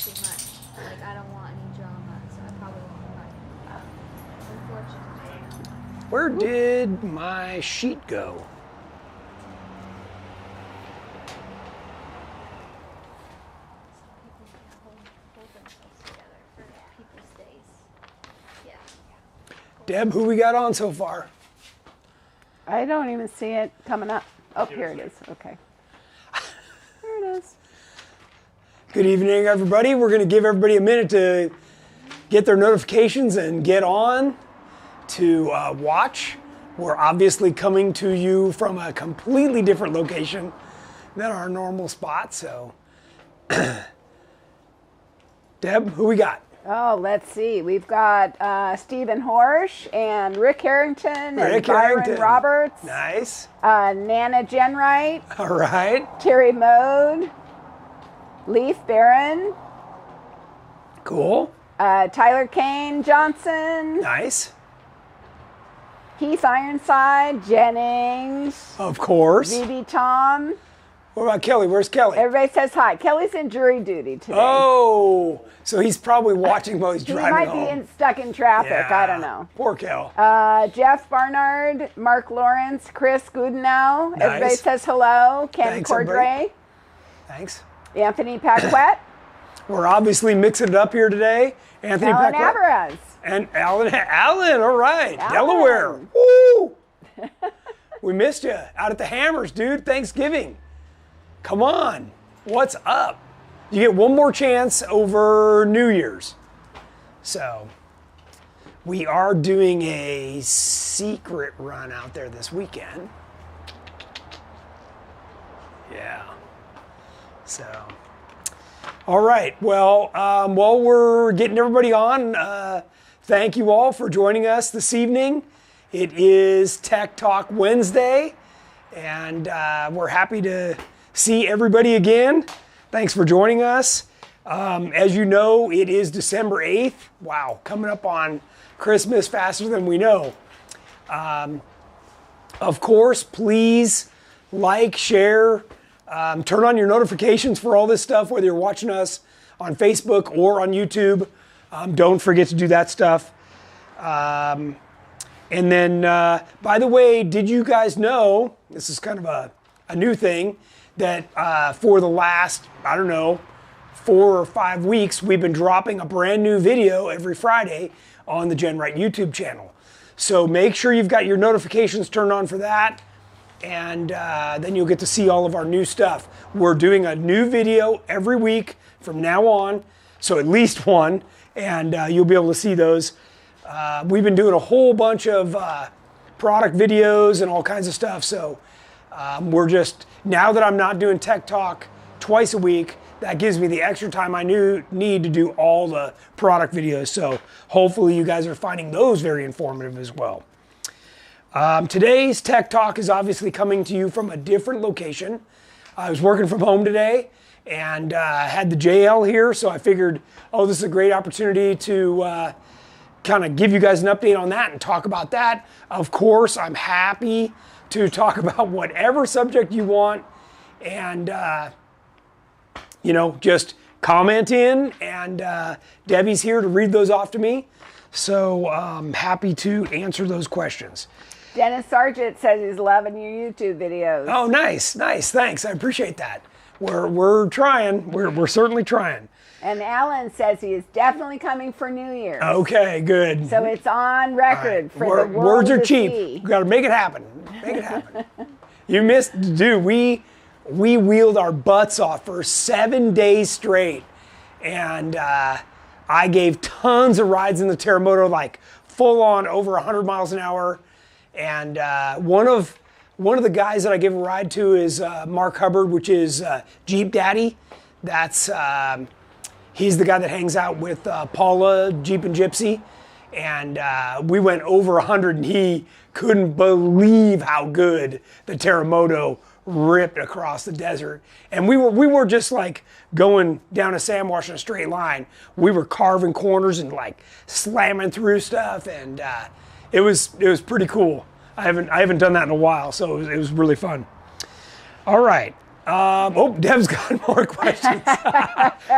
too much. Like, I don't want any drama, so I probably won't run. Unfortunately. Where did my sheet go? Some people can't hold themselves together for people's days. Yeah. Deb, who we got on so far? I don't even see it coming up. Oh, here it is. Okay. There it is. Good evening, everybody. We're going to give everybody a minute to get their notifications and get on to watch. We're obviously coming to you from a completely different location than our normal spot. So, Deb, who we got? Oh, let's see. We've got Stephen Horsch and Rick Harrington and Byron Roberts. Nice. Nana GenRight. All right. Terry Mode. Leaf Barron. Cool. Tyler Kane Johnson. Nice. Keith Ironside. Jennings. Of course. VB Tom. What about Kelly? Where's Kelly? Everybody says hi. Kelly's in jury duty today. Oh, so he's probably watching while he's driving He home. might be stuck in traffic. Yeah. I don't know. Poor Kel. Jeff Barnard, Mark Lawrence, Chris Goodenow. Nice. Everybody says hello. Ken Thanks, Cordray. everybody. Thanks. Anthony Paquette. We're obviously mixing it up here today. Anthony Alan Paquette. Alvarez. And Alan, all right. Alan. Delaware. Woo! We missed you out at the Hammers, dude. Thanksgiving. Come on. What's up? You get one more chance over New Year's. So, we are doing a secret run out there this weekend. Yeah. So, all right. Well, while we're getting everybody on, thank you all for joining us this evening. It is Tech Talk Wednesday, and we're happy to see everybody again. Thanks for joining us. As you know, it is December 8th. Wow, coming up on Christmas faster than we know. Of course, please like, share, turn on your notifications for all this stuff, whether you're watching us on Facebook or on YouTube. Don't forget to do that stuff. And then, by the way, did you guys know, this is kind of a new thing, that for the last, I don't know, 4 or 5 weeks, we've been dropping a brand new video every Friday on the GenRight YouTube channel. So make sure you've got your notifications turned on for that, and then you'll get to see all of our new stuff. We're doing a new video every week from now on, so at least one, and you'll be able to see those. We've been doing a whole bunch of product videos and all kinds of stuff, so we're just, now that I'm not doing Tech Talk twice a week, that gives me the extra time I need to do all the product videos. So hopefully you guys are finding those very informative as well. Today's Tech Talk is obviously coming to you from a different location. I was working from home today and had the JL here, so I figured, oh, this is a great opportunity to kind of give you guys an update on that and talk about that. Of course, I'm happy to talk about whatever subject you want, and just comment in, and Debbie's here to read those off to me. So I'm happy to answer those questions. Dennis Sargent says he's loving your YouTube videos. Oh, nice, thanks. I appreciate that. We're trying. We're certainly trying. And Alan says he is definitely coming for New Year's. Okay, good. So it's on record for the world words are to cheap. see. Got to make it happen. Make it happen. You missed, dude. We wheeled our butts off for 7 days straight, and I gave tons of rides in the Terremoto, like full on over 100 miles an hour. And one of the guys that I give a ride to is Mark Hubbard, which is Jeep Daddy. That's he's the guy that hangs out with Paula, Jeep and Gypsy. And we went over 100, and he couldn't believe how good the Terremoto ripped across the desert. And we were just like going down a sand wash in a straight line. We were carving corners and like slamming through stuff, and it was pretty cool. I haven't done that in a while, so it was really fun. All right, Oh, Deb's got more questions.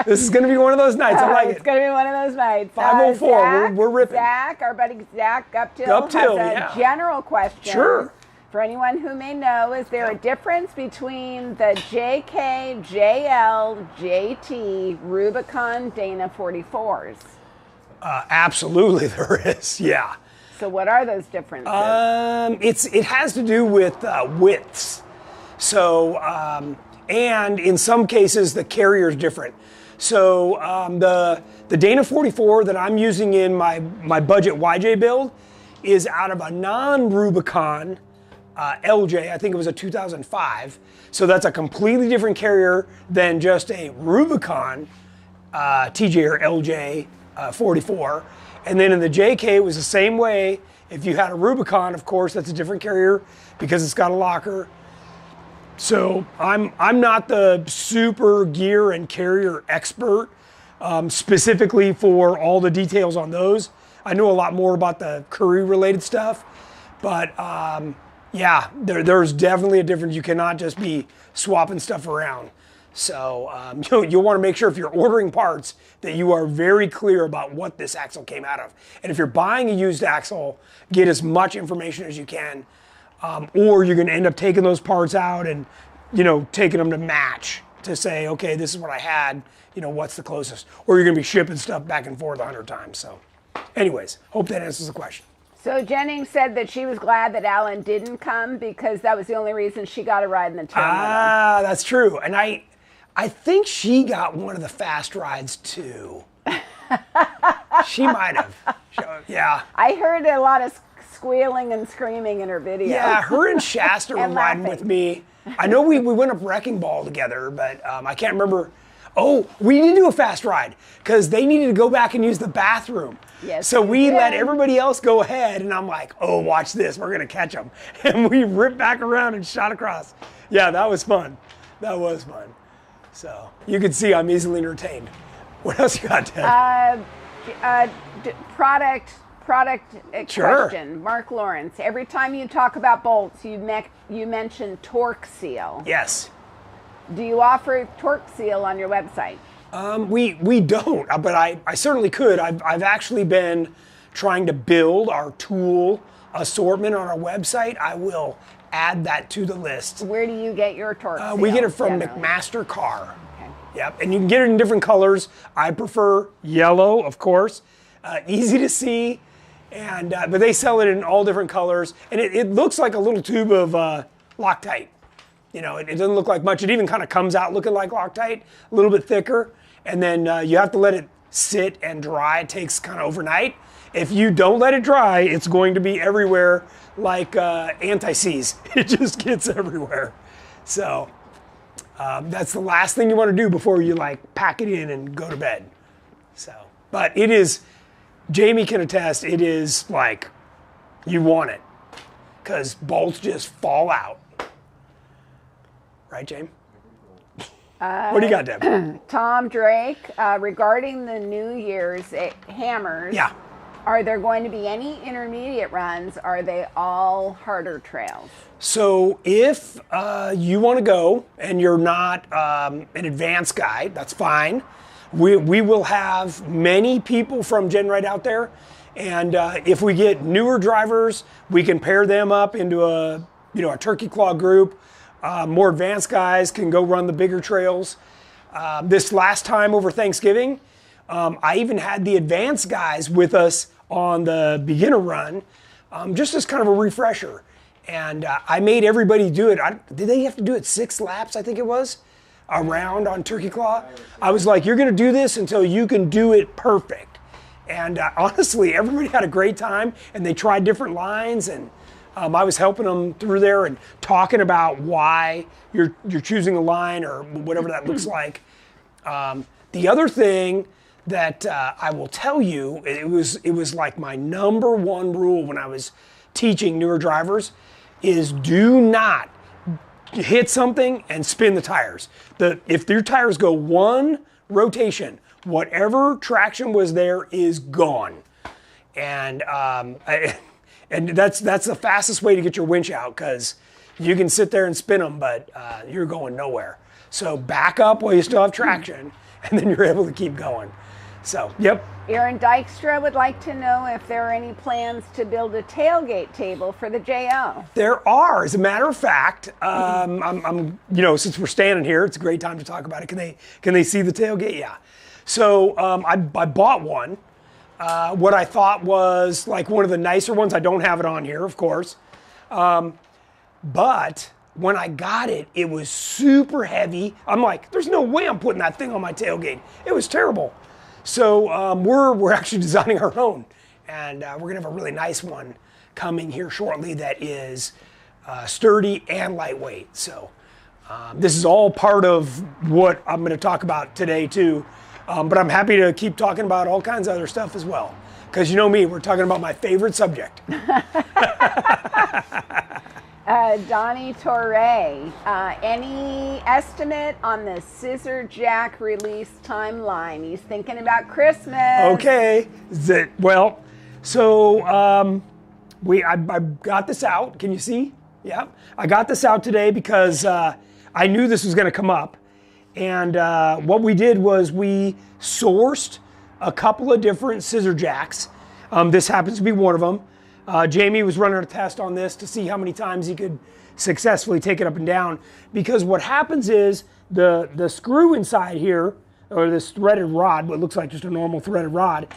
This is going to be one of those nights. I like It's it. going to be one of those nights. 504, Zach, we're ripping. Zach, our buddy Zach Guptill, Guptill, has a yeah. general question. Sure. For anyone who may know, is there a difference between the JK, JL, JT, Rubicon, Dana 44s? Absolutely, there is. Yeah. So what are those differences? It has to do with widths. So, and in some cases, the carrier is different. So the Dana 44 that I'm using in my budget YJ build is out of a non-Rubicon LJ. I think it was a 2005. So that's a completely different carrier than just a Rubicon TJ or LJ 44. And then in the JK, it was the same way. If you had a Rubicon, of course, that's a different carrier because it's got a locker. So I'm not the super gear and carrier expert specifically for all the details on those. I know a lot more about the Curry related stuff, but yeah, there's definitely a difference. You cannot just be swapping stuff around. So you'll want to make sure if you're ordering parts that you are very clear about what this axle came out of. And if you're buying a used axle, get as much information as you can. Or you're going to end up taking those parts out and, taking them to match to say, okay, this is what I had, what's the closest? Or you're going to be shipping stuff back and forth 100 times. So anyways, hope that answers the question. So Jennings said that she was glad that Alan didn't come because that was the only reason she got a ride in the town. Ah, that's true. And I think she got one of the fast rides too. She might have. Yeah. I heard a lot of squealing and screaming in her video. Yeah, her and Shasta were And riding laughing. with me. I know we went up Wrecking Ball together, but I can't remember. Oh, we did do a fast ride because they needed to go back and use the bathroom. Yes, so we did. let everybody else go ahead, and I'm like, oh, watch this. We're going to catch them. And we ripped back around and shot across. Yeah, that was fun. That was fun. So you can see I'm easily entertained. What else you got, Deb? Product Sure. question. Mark Lawrence. Every time you talk about bolts, you mention Torx seal. Yes. Do you offer Torx seal on your website? We don't, but I certainly could. I've actually been trying to build our tool assortment on our website. I will add that to the list. Where do you get your Torx seal? We get it from generally? McMaster Car. Okay. Yep, and you can get it in different colors. I prefer yellow, of course. Easy to see, and but they sell it in all different colors, and it looks like a little tube of Loctite. It doesn't look like much. It even kind of comes out looking like Loctite, a little bit thicker, and then you have to let it sit and dry. It takes kind of overnight. If you don't let it dry, it's going to be everywhere like anti-seize. It just gets everywhere. So that's the last thing you want to do before you pack it in and go to bed. So, but it is, Jamie can attest, it is like you want it because bolts just fall out. Right, Jamie? What do you got, Deb? Tom Drake, regarding the New Year's hammers. Yeah. Are there going to be any intermediate runs? Are they all harder trails? So if you want to go and you're not an advanced guy, that's fine. We will have many people from GenRight out there. And if we get newer drivers, we can pair them up into a turkey claw group. More advanced guys can go run the bigger trails. This last time over Thanksgiving, I even had the advanced guys with us on the beginner run, just as kind of a refresher. And I made everybody do it. Did they have to do it 6 laps, I think it was, around on Turkey Claw? I was like, you're going to do this until you can do it perfect. And honestly, everybody had a great time, and they tried different lines, and I was helping them through there and talking about why you're choosing a line or whatever that looks like. The other thing that I will tell you, it was like my #1 rule when I was teaching newer drivers, is do not hit something and spin the tires. If your tires go one rotation, whatever traction was there is gone. And and that's the fastest way to get your winch out, because you can sit there and spin them, but you're going nowhere. So back up while you still have traction, and then you're able to keep going. So, yep. Aaron Dykstra would like to know if there are any plans to build a tailgate table for the JL. There are, as a matter of fact. I'm since we're standing here, it's a great time to talk about it. Can they see the tailgate? Yeah. So I bought one. What I thought was like one of the nicer ones. I don't have it on here, of course. But when I got it, it was super heavy. I'm like, there's no way I'm putting that thing on my tailgate. It was terrible. So we're actually designing our own, and we're gonna have a really nice one coming here shortly that is sturdy and lightweight. So this is all part of what I'm gonna talk about today too, but I'm happy to keep talking about all kinds of other stuff as well, because you know me, we're talking about my favorite subject. Donnie Torre, any estimate on the Scissor Jack release timeline? He's thinking about Christmas. Okay, well, so I got this out. Can you see? Yeah, I got this out today because I knew this was going to come up, and what we did was we sourced a couple of different scissor jacks. This happens to be one of them. Jamie was running a test on this to see how many times he could successfully take it up and down, because what happens is the screw inside here, or this threaded rod, what looks like just a normal threaded rod,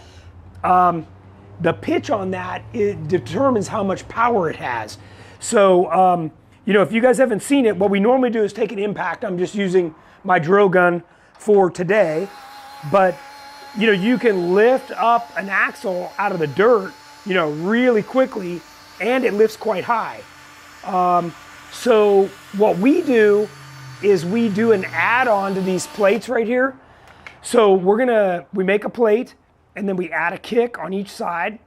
the pitch on that, it determines how much power it has. So if you guys haven't seen it, what we normally do is take an impact. I'm just using my drill gun for today, but you can lift up an axle out of the dirt really quickly, and it lifts quite high. So what we do is we do an add-on to these plates right here. So we make a plate, and then we add a kick on each side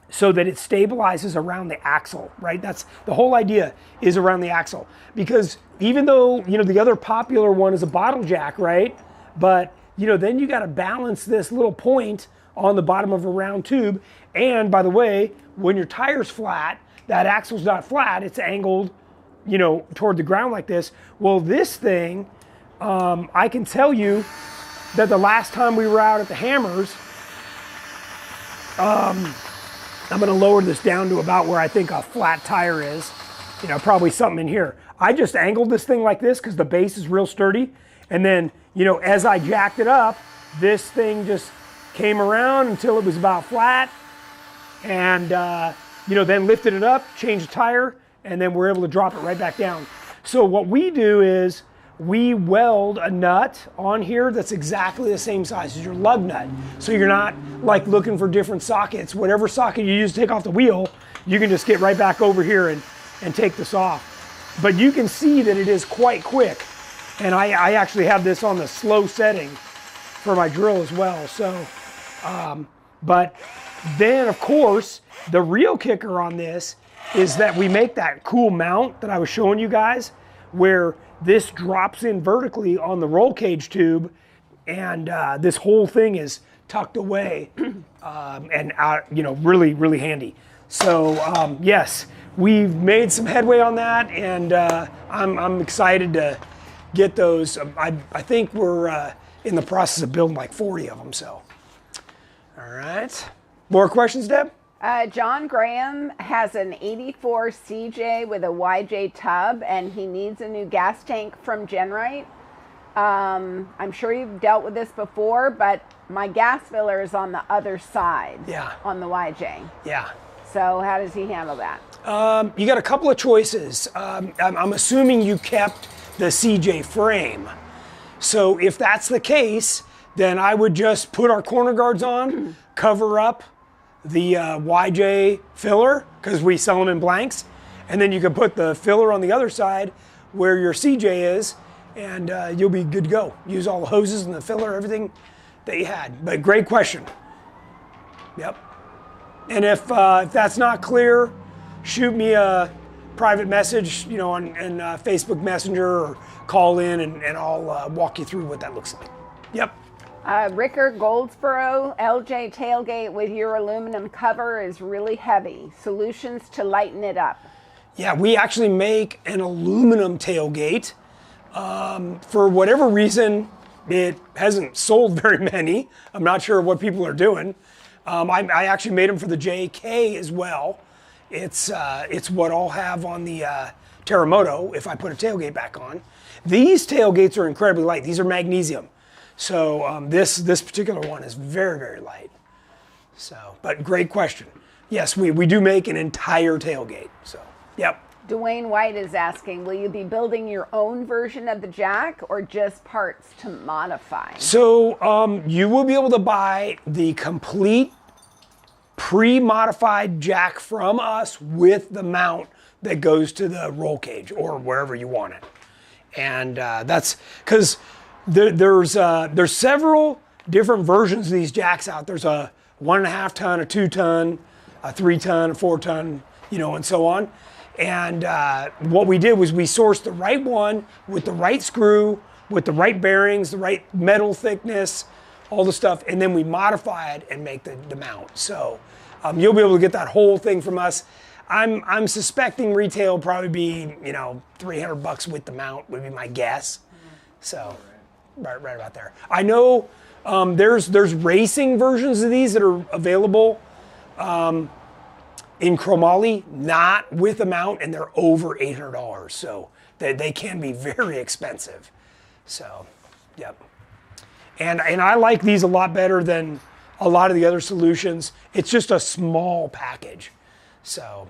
so that it stabilizes around the axle, right? That's the whole idea, is around the axle. Because even though, the other popular one is a bottle jack, right? But, then you gotta balance this little point on the bottom of a round tube. And by the way, when your tire's flat, that axle's not flat, it's angled, toward the ground like this. Well, this thing, I can tell you that the last time we were out at the Hammers, I'm gonna lower this down to about where I think a flat tire is, probably something in here. I just angled this thing like this because the base is real sturdy. And then, as I jacked it up, this thing just came around until it was about flat, and then lifted it up, changed the tire, and then we're able to drop it right back down. So what we do is we weld a nut on here that's exactly the same size as your lug nut. So you're not like looking for different sockets. Whatever socket you use to take off the wheel, you can just get right back over here and take this off. But you can see that it is quite quick. And I actually have this on the slow setting for my drill as well. So, but then of course, the real kicker on this is that we make that cool mount that I was showing you guys, where this drops in vertically on the roll cage tube, and this whole thing is tucked away and out, really, really handy. So yes, we've made some headway on that, and I'm excited to get those. I think we're in the process of building like 40 of them. So, all right. More questions, Deb? John Graham has an 84 CJ with a YJ tub, and he needs a new gas tank from GenRight. I'm sure you've dealt with this before, but my gas filler is on the other side. Yeah. On the YJ. Yeah. So how does he handle that? You got a couple of choices. I'm assuming you kept the CJ frame. So if that's the case, then I would just put our corner guards on, cover up the YJ filler, because we sell them in blanks, and then you can put the filler on the other side where your CJ is, and you'll be good to go. Use all the hoses and the filler, everything that you had. But great question. Yep. And if that's not clear, shoot me a private message, on Facebook Messenger, or call in, and I'll walk you through what that looks like. Yep. Ricker Goldsboro, LJ tailgate with your aluminum cover is really heavy. Solutions to lighten it up. Yeah, we actually make an aluminum tailgate. For whatever reason, it hasn't sold very many. I'm not sure what people are doing. I actually made them for the JK as well. It's what I'll have on the Terremoto if I put a tailgate back on. These tailgates are incredibly light. These are magnesium. So this particular one is very, very light. So, but great question. Yes, we do make an entire tailgate. So, yep. Dwayne White is asking, will you be building your own version of the jack or just parts to modify? So you will be able to buy the complete pre-modified jack from us with the mount that goes to the roll cage or wherever you want it. And that's because there's several different versions of these jacks out. There's a 1.5 ton, a 2 ton, a 3 ton, a 4 ton, you know, and so on. And what we did was we sourced the right one with the right screw, with the right bearings, the right metal thickness, all the stuff, and then we modify it and make the mount. So you'll be able to get that whole thing from us. I'm suspecting retail will probably be, you know, $300 with the mount would be my guess. So right about there. I know there's racing versions of these that are available. In chromoly, not with a mount, and they're over $800. So they can be very expensive. So, yep. And I like these a lot better than a lot of the other solutions. It's just a small package. So,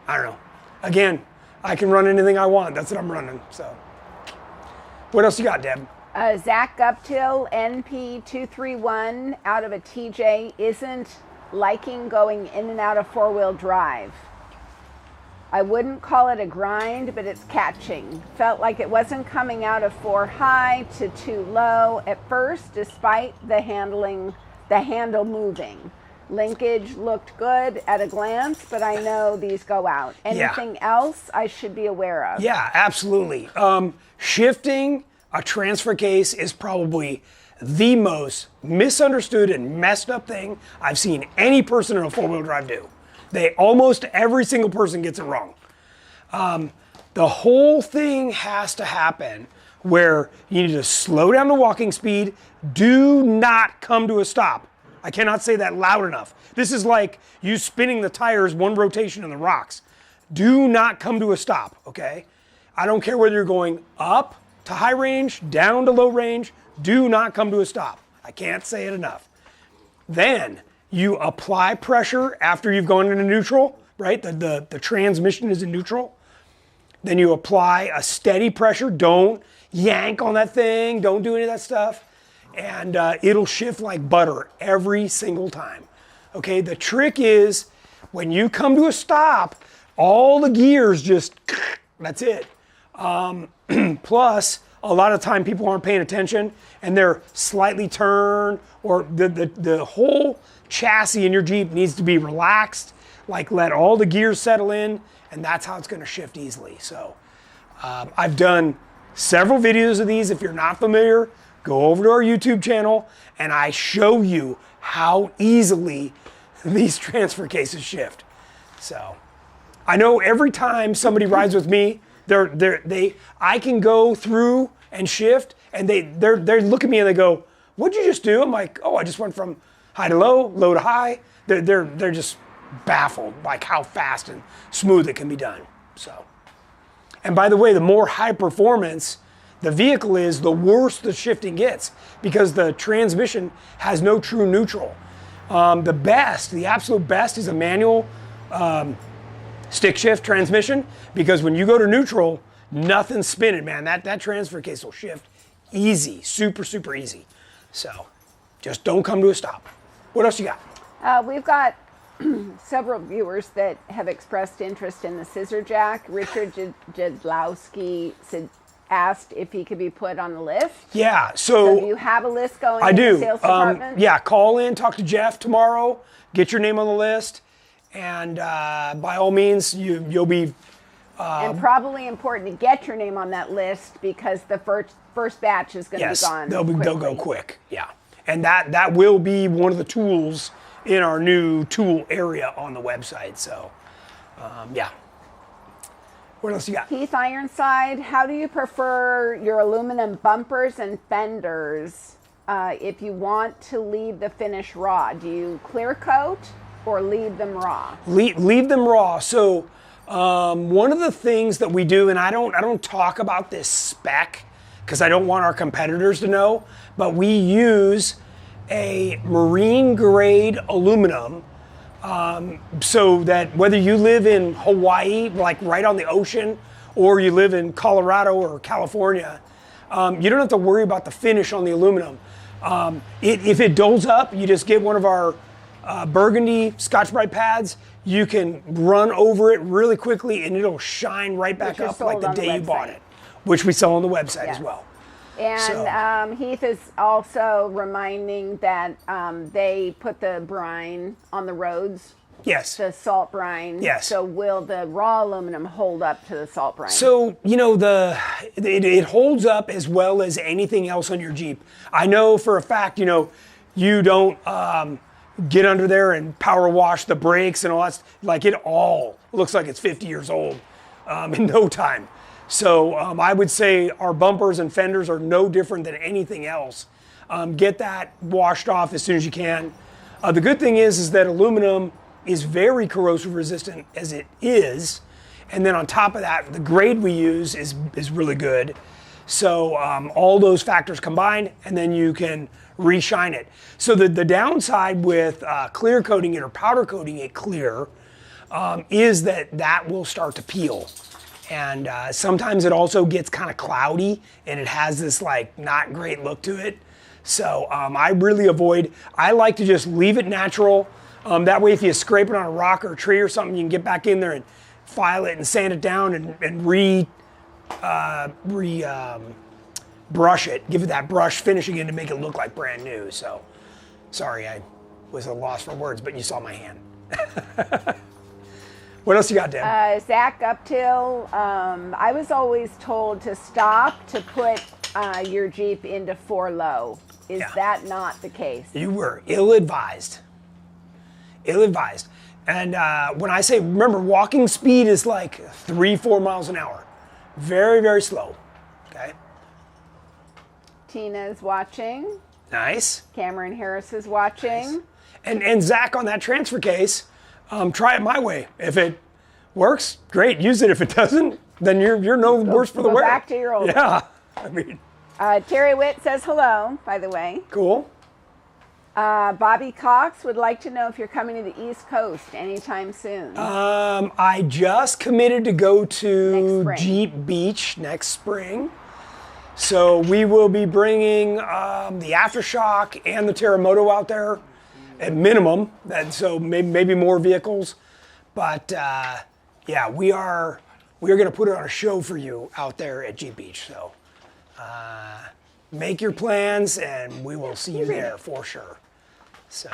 I don't know. Again, I can run anything I want. That's what I'm running. So, what else you got, Deb? Zach Guptill, NP231, out of a TJ, isn't liking going in and out of four-wheel drive. I wouldn't call it a grind, but it's catching. Felt like it wasn't coming out of 4 high to 2 low at first, despite the handle moving. Linkage looked good at a glance, but I know these go out. Anything else I should be aware of? Yeah, absolutely. Shifting a transfer case is probably the most misunderstood and messed up thing I've seen any person in a four-wheel drive do. Almost every single person gets it wrong. The whole thing has to happen where you need to slow down the walking speed. Do not come to a stop. I cannot say that loud enough. This is like you spinning the tires one rotation in the rocks. Do not come to a stop, okay? I don't care whether you're going up to high range, down to low range, do not come to a stop. I can't say it enough. Then you apply pressure after you've gone into neutral, right? The transmission is in neutral. Then you apply a steady pressure. Don't yank on that thing. Don't do any of that stuff. And it'll shift like butter every single time. Okay, the trick is when you come to a stop, all the gears just, that's it. Plus, a lot of time people aren't paying attention and they're slightly turned, or the whole chassis in your Jeep needs to be relaxed, like let all the gears settle in, and that's how it's gonna shift easily. So I've done several videos of these. If you're not familiar, go over to our YouTube channel and I show you how easily these transfer cases shift. So I know every time somebody rides with me, I can go through and shift, and they look at me and they go, "What'd you just do?" I'm like, "Oh, I just went from high to low, low to high." They're just baffled like how fast and smooth it can be done. So, and by the way, the more high performance the vehicle is, the worse the shifting gets because the transmission has no true neutral. The absolute best is a manual stick shift transmission, because when you go to neutral, nothing's spinning, man. That transfer case will shift easy, super, super easy. So just don't come to a stop. What else you got? We've got several viewers that have expressed interest in the scissor jack. Richard Jadlowski asked if he could be put on the list. Yeah, so do you have a list going I in do. the sales department? Yeah, call in, talk to Jeff tomorrow, get your name on the list, and by all means, you'll be... and probably important to get your name on that list because the first batch is going to be gone. They'll go quick, yeah. And that will be one of the tools in our new tool area on the website, so yeah. What else you got? Heath Ironside, how do you prefer your aluminum bumpers and fenders if you want to leave the finish raw? Do you clear coat or leave them raw? Leave them raw. So one of the things that we do, and I don't talk about this spec because I don't want our competitors to know, but we use a marine grade aluminum so that whether you live in Hawaii, like right on the ocean, or you live in Colorado or California, you don't have to worry about the finish on the aluminum. If it dulls up, you just get one of our burgundy Scotch-Brite pads. You can run over it really quickly and it'll shine right back up like the day you bought it, which we sell on the website as well. And Heath is also reminding that they put the brine on the roads. Yes. The salt brine. Yes. So will the raw aluminum hold up to the salt brine? So, you know, it holds up as well as anything else on your Jeep. I know for a fact, you know, you don't get under there and power wash the brakes and all that. Like, it all looks like it's 50 years old in no time. So I would say our bumpers and fenders are no different than anything else. Get that washed off as soon as you can. The good thing is that aluminum is very corrosion resistant as it is. And then on top of that, the grade we use is really good. So all those factors combined, and then you can reshine it. So the downside with clear coating it or powder coating it clear is that will start to peel. And sometimes it also gets kind of cloudy and it has this like not great look to it. So I really I like to just leave it natural. That way if you scrape it on a rock or a tree or something, you can get back in there and file it and sand it down and brush it. Give it that brush finish again to make it look like brand new. So sorry, I was at a loss for words, but you saw my hand. What else you got, Deb? Zach Uptill, I was always told to stop to put your Jeep into 4 low. Is that not the case? You were ill-advised. Ill-advised. And when I say, remember, walking speed is like 3-4 miles an hour. Very, very slow. Okay. Tina's watching. Nice. Cameron Harris is watching. Nice. And Zach, on that transfer case, try it my way. If it works, great, use it. If it doesn't, then you're no worse for the wear. Go back to your old. Yeah, I mean. Terry Witt says hello, by the way. Cool. Bobby Cox would like to know if you're coming to the East Coast anytime soon. I just committed to go to Jeep Beach next spring. So we will be bringing the Aftershock and the Terremoto out there. At minimum, and so maybe more vehicles, but yeah, we are going to put it on a show for you out there at Jeep Beach. So make your plans, and we will see you there for sure. So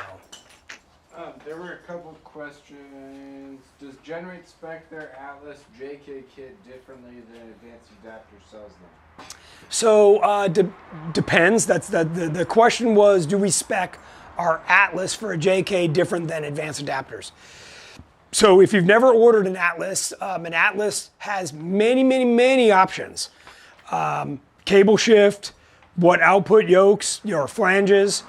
there were a couple of questions. Does GenRight spec their Atlas JK kit differently than Advanced Adapter sells them? So depends. That's the question was, do we spec our Atlas for a JK different than Advanced Adapters? So if you've never ordered an Atlas has many options. Cable shift, what output yokes, your flanges,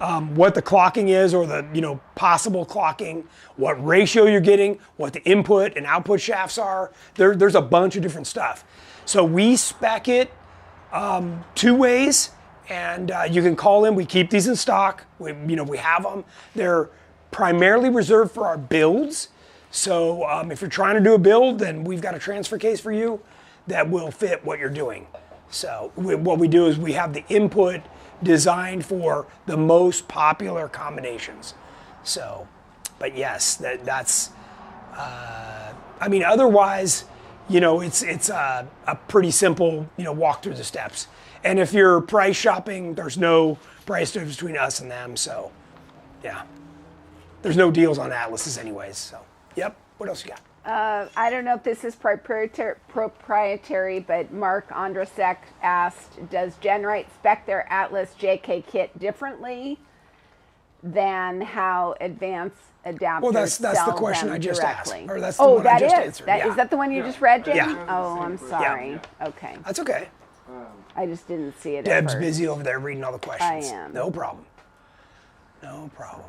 what the clocking is or the possible clocking, what ratio you're getting, what the input and output shafts are. There's a bunch of different stuff. So we spec it 2 ways. And you can call in. We keep these in stock. We have them. They're primarily reserved for our builds. So if you're trying to do a build, then we've got a transfer case for you that will fit what you're doing. So what we do is we have the input designed for the most popular combinations. So, but yes, that's. I mean, otherwise, it's a pretty simple walk through the steps. And if you're price shopping, there's no price difference between us and them. So, yeah. There's no deals on Atlases anyways. So, yep. What else you got? I don't know if this is proprietary, but Mark Andrasek asked, does GenRight spec their Atlas JK kit differently than how advanced adapters Well, that's the sell question them I just asked. directly. Or that's the Oh, one I that just is. answered. That, Yeah. is that the one you just read, Jim? Yeah. Oh, I'm sorry. Okay. That's okay. I just didn't see it Deb's at first. busy over there reading all the questions. I am. No problem. No problem.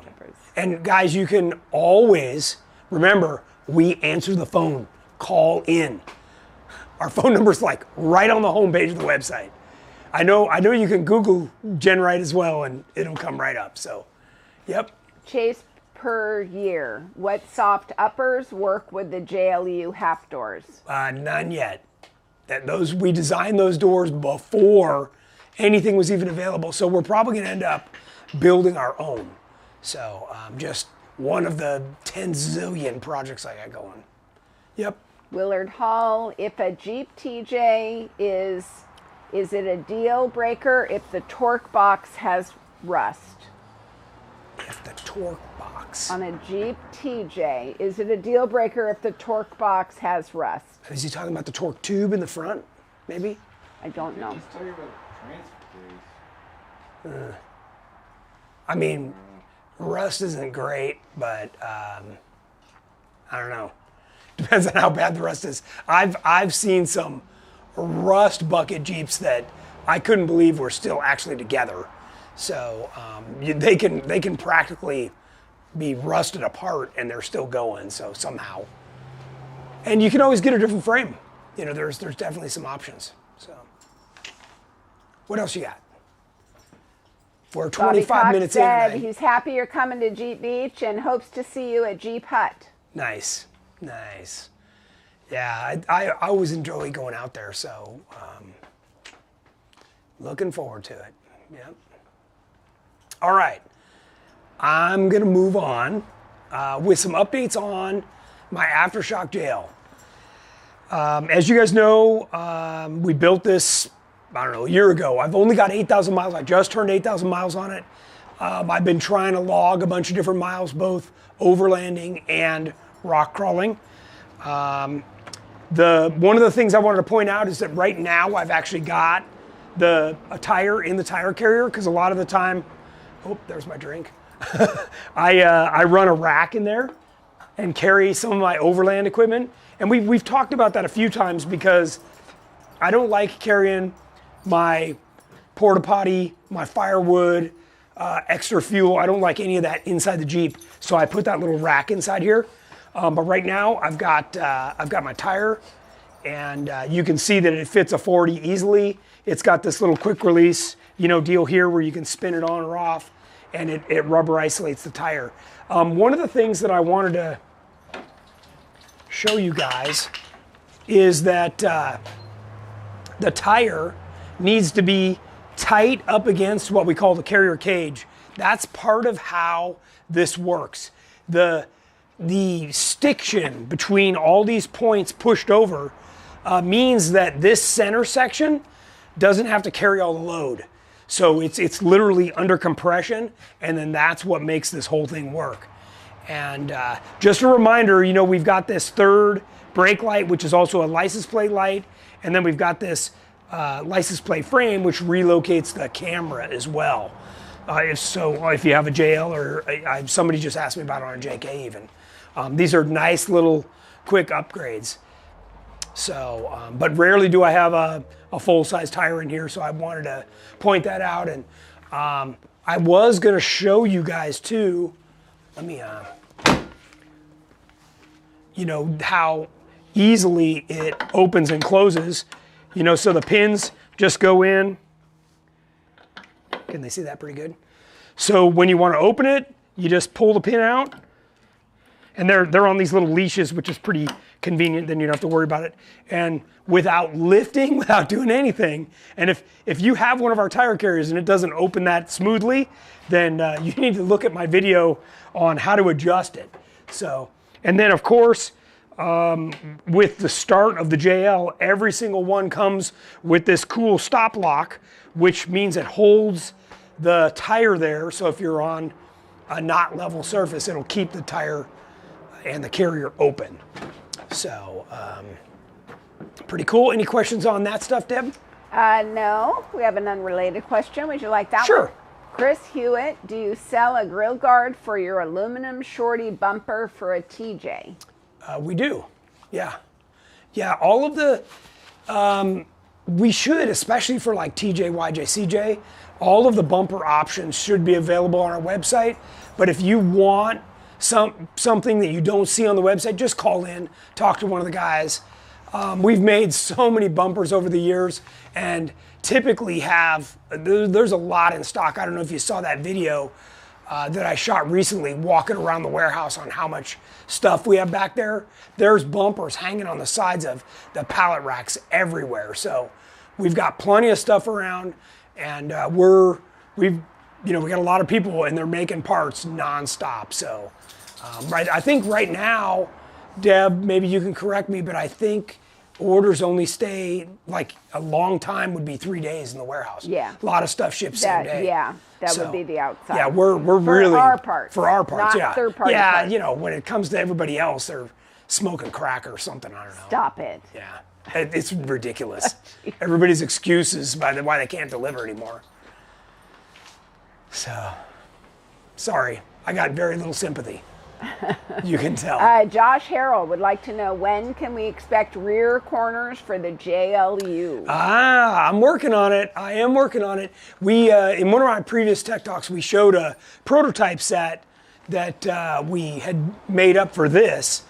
And guys, you can always, remember, we answer the phone. Call in. Our phone number's like right on the homepage of the website. I know you can Google GenRight as well and it'll come right up. So, yep. Chase per year. What soft uppers work with the JLU half doors? None yet. We designed those doors before anything was even available. So we're probably going to end up building our own. So just one of the 10 zillion projects I got going. Yep. Willard Hall. If a Jeep TJ is it a deal breaker if the torque box has rust? If the torque box. On a Jeep TJ, is it a deal breaker if the torque box has rust? Is he talking about the torque tube in the front? Maybe? I don't know. Just tell you about transfer case. I mean, rust isn't great, but I don't know. Depends on how bad the rust is. I've seen some rust bucket Jeeps that I couldn't believe were still actually together. So they can practically be rusted apart and they're still going. So somehow, and you can always get a different frame. You know, there's definitely some options. So, what else you got? We're 25 Bobby Cox minutes said in. he's happy you're coming to Jeep Beach and hopes to see you at Jeep Hut. Nice. Yeah, I always enjoy going out there, so looking forward to it. Yep. All right, I'm gonna move on with some updates on my Aftershock JL. As you guys know, we built this, I don't know, a year ago. I've only got 8,000 miles. I just turned 8,000 miles on it. I've been trying to log a bunch of different miles, both overlanding and rock crawling. One of the things I wanted to point out is that right now I've actually got a tire in the tire carrier, because a lot of the time, oh, there's my drink. I run a rack in there and carry some of my overland equipment. And we've talked about that a few times, because I don't like carrying my porta potty, my firewood, extra fuel. I don't like any of that inside the Jeep. So I put that little rack inside here. But right now I've got my tire, and you can see that it fits a 40 easily. It's got this little quick release, deal here where you can spin it on or off, and it rubber isolates the tire. One of the things that I wanted to show you guys is that the tire needs to be tight up against what we call the carrier cage. That's part of how this works. The stiction between all these points pushed over means that this center section doesn't have to carry all the load. So it's literally under compression, and then that's what makes this whole thing work. And just a reminder, we've got this third brake light, which is also a license plate light, and then we've got this license plate frame, which relocates the camera as well. If you have a JL, or somebody just asked me about it on a JK even. These are nice little quick upgrades. So, but rarely do I have a full-size tire in here, so I wanted to point that out. And I was going to show you guys too, let me, how easily it opens and closes. So the pins just go in. Can they see that pretty good? So when you want to open it, you just pull the pin out. And they're on these little leashes, which is pretty convenient. Then you don't have to worry about it. And without lifting, without doing anything, and if you have one of our tire carriers and it doesn't open that smoothly, then you need to look at my video on how to adjust it. So, and then of course, with the start of the JL, every single one comes with this cool stop lock, which means it holds the tire there. So if you're on a not level surface, it'll keep the tire and the carrier open. So, pretty cool. Any questions on that stuff, Deb? No, we have an unrelated question. Would you like that one? Sure. Chris Hewitt, do you sell a grill guard for your aluminum Shorty bumper for a TJ? We do, yeah. Yeah, all of the, we should, especially for like TJ, YJ, CJ, all of the bumper options should be available on our website. But if you want something that you don't see on the website, just call in, talk to one of the guys. We've made so many bumpers over the years and typically there's a lot in stock. I don't know if you saw that video that I shot recently walking around the warehouse on how much stuff we have back there. There's bumpers hanging on the sides of the pallet racks everywhere. So we've got plenty of stuff around, and we got a lot of people and they're making parts nonstop. So I think right now, Deb, maybe you can correct me, but I think orders only stay, like a long time would be 3 days in the warehouse. Yeah. A lot of stuff ships same day. Yeah, that would be the outside. Yeah, we're really... For our parts. yeah. Not third-party yeah, parts. you know, when it comes to everybody else, they're smoking crack or something, I don't know. Stop it. Yeah, it's ridiculous. Everybody's excuses why they can't deliver anymore. So, sorry, I got very little sympathy. You can tell. Josh Harrell would like to know, when can we expect rear corners for the JLU? I'm working on it. I am working on it. We, in one of my previous Tech Talks, we showed a prototype set that we had made up for this.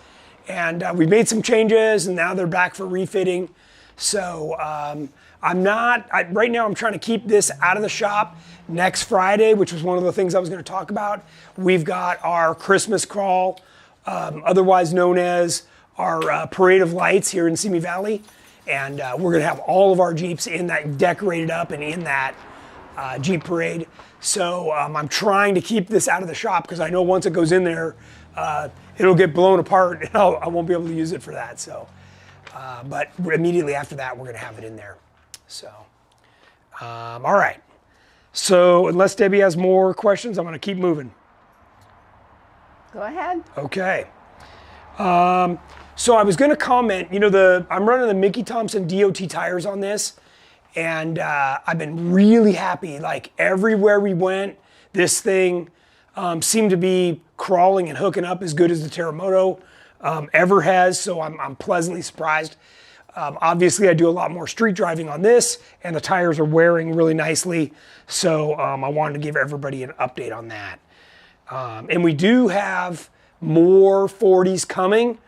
And we made some changes, and now they're back for refitting. So right now I'm trying to keep this out of the shop. Next Friday, which was one of the things I was going to talk about, we've got our Christmas crawl, otherwise known as our Parade of Lights here in Simi Valley. And we're going to have all of our Jeeps in that, decorated up and in that Jeep parade. So I'm trying to keep this out of the shop because I know once it goes in there, it'll get blown apart and I won't be able to use it for that. So, but immediately after that, we're going to have it in there. So, all right. So unless Debbie has more questions, I'm going to keep moving. Go ahead. Okay. So I was going to comment, I'm running the Mickey Thompson DOT tires on this, and I've been really happy. Like everywhere we went, this thing seemed to be crawling and hooking up as good as the Terremoto ever has, so I'm pleasantly surprised. Obviously, I do a lot more street driving on this, and the tires are wearing really nicely, so I wanted to give everybody an update on that. And we do have more 40s coming.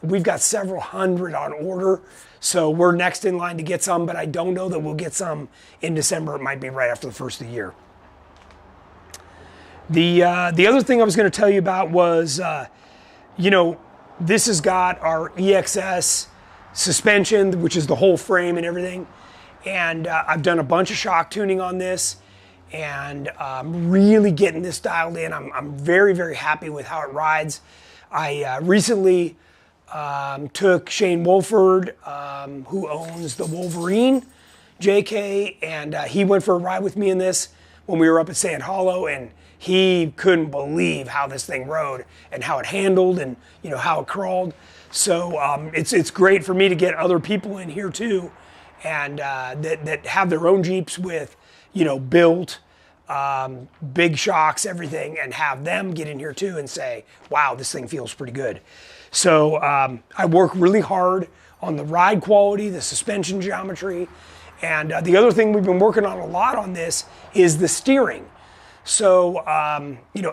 We've got several hundred on order, so we're next in line to get some, but I don't know that we'll get some in December. It might be right after the first of the year. The other thing I was going to tell you about was, this has got our EXS suspension, which is the whole frame and everything. And I've done a bunch of shock tuning on this, and I'm really getting this dialed in. I'm very, very happy with how it rides. I recently took Shane Wolford, who owns the Wolverine JK, and he went for a ride with me in this when we were up at Sand Hollow, and he couldn't believe how this thing rode and how it handled and how it crawled. So it's great for me to get other people in here too, and that have their own Jeeps with built big shocks, everything, and have them get in here too and say, wow, this thing feels pretty good. So I work really hard on the ride quality, the suspension geometry, and the other thing we've been working on a lot on this is the steering. So,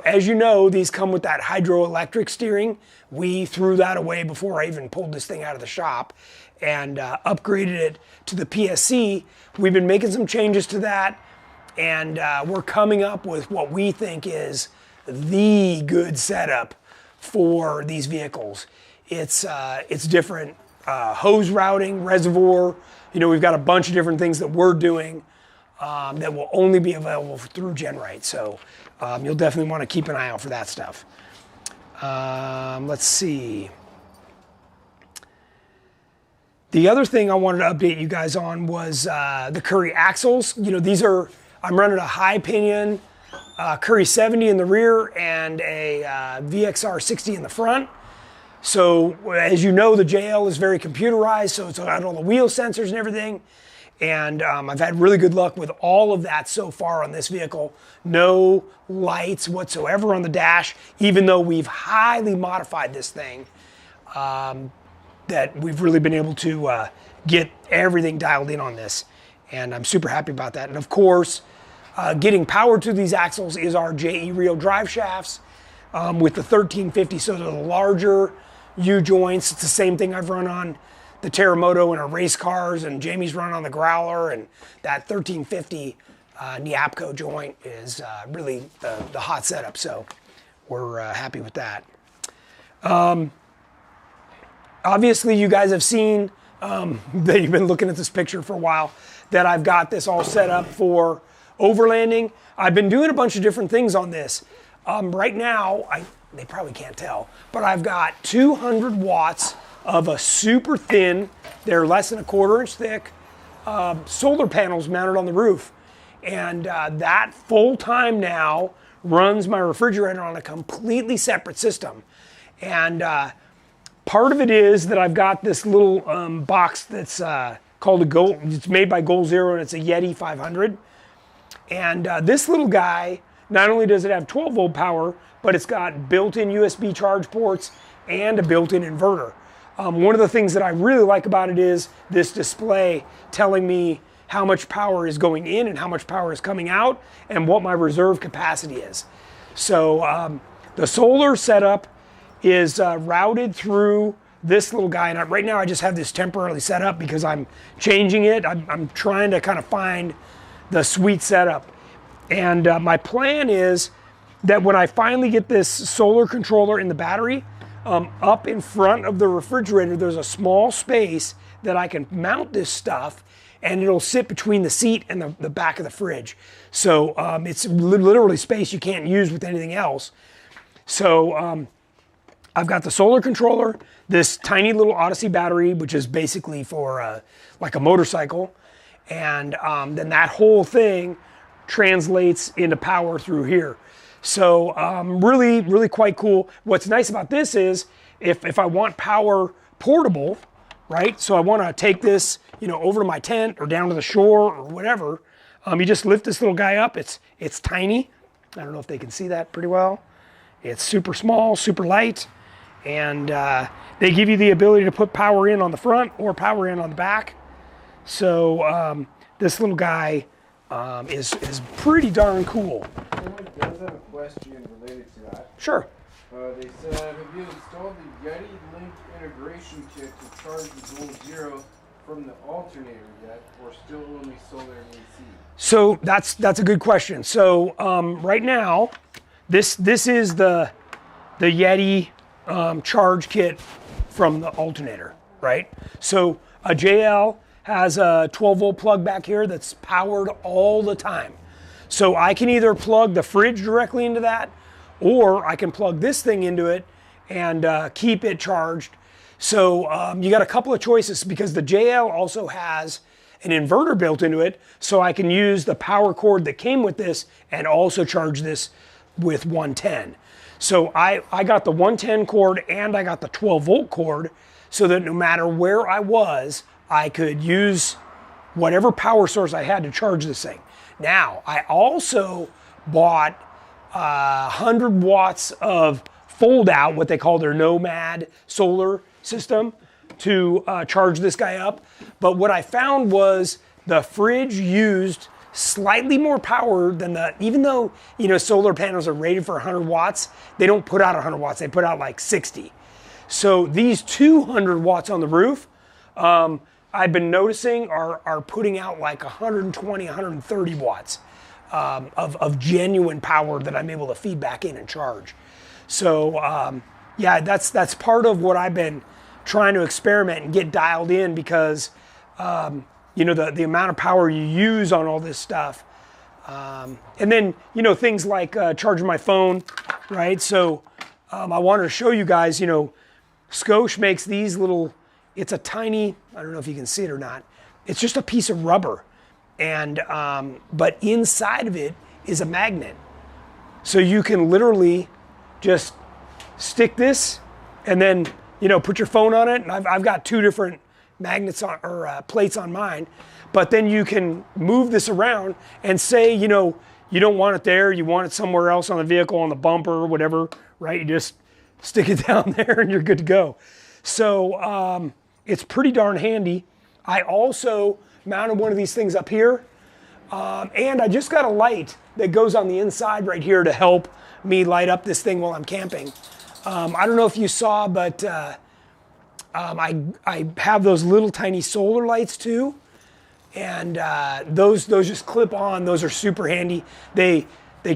as you know, these come with that hydroelectric steering. We threw that away before I even pulled this thing out of the shop and upgraded it to the PSC. We've been making some changes to that, and we're coming up with what we think is the good setup for these vehicles. It's different hose routing, reservoir. We've got a bunch of different things that we're doing that will only be available through GenRight. So you'll definitely want to keep an eye out for that stuff. Let's see. The other thing I wanted to update you guys on was the Curry axles. I'm running a high pinion Curry 70 in the rear and a VXR 60 in the front. So as you know, the JL is very computerized, so it's got all the wheel sensors and everything. And I've had really good luck with all of that so far on this vehicle. No lights whatsoever on the dash, even though we've highly modified this thing, that we've really been able to get everything dialed in on this. And I'm super happy about that. And of course, getting power to these axles is our JE Reel drive shafts with the 1350, so they're the larger U-joints. It's the same thing I've run on the Terremoto in our race cars, and Jamie's run on the Growler, and that 1350 Neapco joint is really the hot setup, so we're happy with that. Obviously, you guys have seen that you've been looking at this picture for a while, that I've got this all set up for overlanding. I've been doing a bunch of different things on this. Right now, they probably can't tell, but I've got 200 watts of a super thin, they're less than a 1/4 inch thick, solar panels mounted on the roof. And that full time now runs my refrigerator on a completely separate system. And part of it is that I've got this little box that's called a Goal, it's made by Goal Zero, and it's a Yeti 500. And this little guy, not only does it have 12 volt power, but it's got built-in USB charge ports and a built-in inverter. One of the things that I really like about it is this display telling me how much power is going in and how much power is coming out and what my reserve capacity is. So the solar setup is routed through this little guy. And right now I just have this temporarily set up because I'm changing it. I'm trying to kind of find the sweet setup. And my plan is that when I finally get this solar controller in the battery, up in front of the refrigerator, there's a small space that I can mount this stuff, and it'll sit between the seat and the back of the fridge. So it's literally space you can't use with anything else. So I've got the solar controller, this tiny little Odyssey battery, which is basically for like a motorcycle. And then that whole thing translates into power through here. So really, really quite cool. What's nice about this is if I want power portable, right? So I want to take this, over to my tent or down to the shore or whatever. You just lift this little guy up. It's tiny. I don't know if they can see that pretty well. It's super small, super light. And they give you the ability to put power in on the front or power in on the back. So this little guy is pretty darn cool. Someone does have a question related to that. Sure. They said, have you installed the Yeti Link integration kit to charge the Goal Zero from the alternator yet, or still only solar and AC? So that's a good question. So right now, this is the Yeti charge kit from the alternator, right? So a JL has a 12 volt plug back here that's powered all the time. So I can either plug the fridge directly into that, or I can plug this thing into it and keep it charged. So you got a couple of choices because the JL also has an inverter built into it, so I can use the power cord that came with this and also charge this with 110. So I got the 110 cord and I got the 12 volt cord so that no matter where I was, I could use whatever power source I had to charge this thing. Now, I also bought 100 watts of fold out, what they call their Nomad solar system, to charge this guy up. But what I found was the fridge used slightly more power than even though, solar panels are rated for 100 watts, they don't put out 100 watts, they put out like 60. So these 200 watts on the roof, I've been noticing are putting out like 120, 130 watts of genuine power that I'm able to feed back in and charge. So yeah, that's part of what I've been trying to experiment and get dialed in because the amount of power you use on all this stuff. And then, things like charging my phone, right? So I wanted to show you guys, Scosche makes these little, it's a tiny, I don't know if you can see it or not. It's just a piece of rubber. And, but inside of it is a magnet. So you can literally just stick this and then, put your phone on it. And I've got two different magnets on, or plates on mine. But then you can move this around and say, you know, you don't want it there, you want it somewhere else on the vehicle, on the bumper or whatever, right? You just stick it down there and you're good to go. So it's pretty darn handy. I also mounted one of these things up here. And I just got a light that goes on the inside right here to help me light up this thing while I'm camping. I don't know if you saw, but I have those little tiny solar lights too. And those just clip on. Those are super handy. They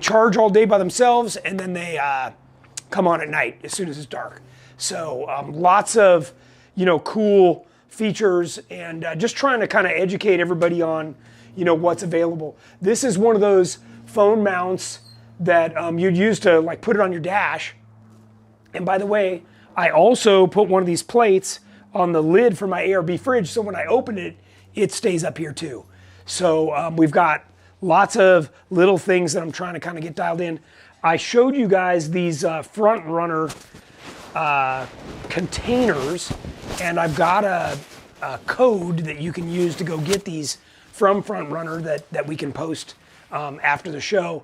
charge all day by themselves, and then they come on at night as soon as it's dark. So lots of, you know, cool features, and just trying to kind of educate everybody on, you know, what's available. This is one of those phone mounts that you'd use to like put it on your dash. And by the way, I also put one of these plates on the lid for my ARB fridge, so when I open it, it stays up here too. So we've got lots of little things that I'm trying to kind of get dialed in. I showed you guys these front runner containers, and I've got a code that you can use to go get these from Front Runner that we can post after the show.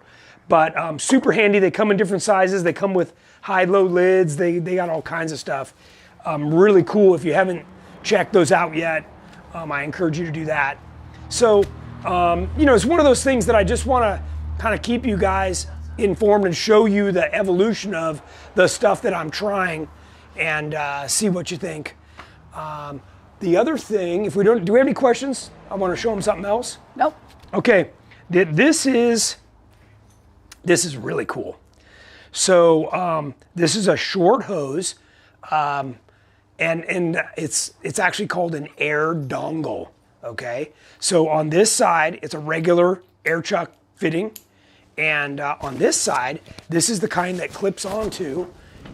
But super handy. They come in different sizes. They come with high-low lids. They got all kinds of stuff. Really cool. If you haven't checked those out yet, I encourage you to do that. So, you know, it's one of those things that I just want to kind of keep you guys informed and show you the evolution of the stuff that I'm trying, and see what you think. The other thing, if we don't, do we have any questions? I want to show them something else. Nope. Okay, this is really cool. So this is a short hose, and it's actually called an air dongle. Okay, so on this side it's a regular air chuck fitting, and on this side this is the kind that clips onto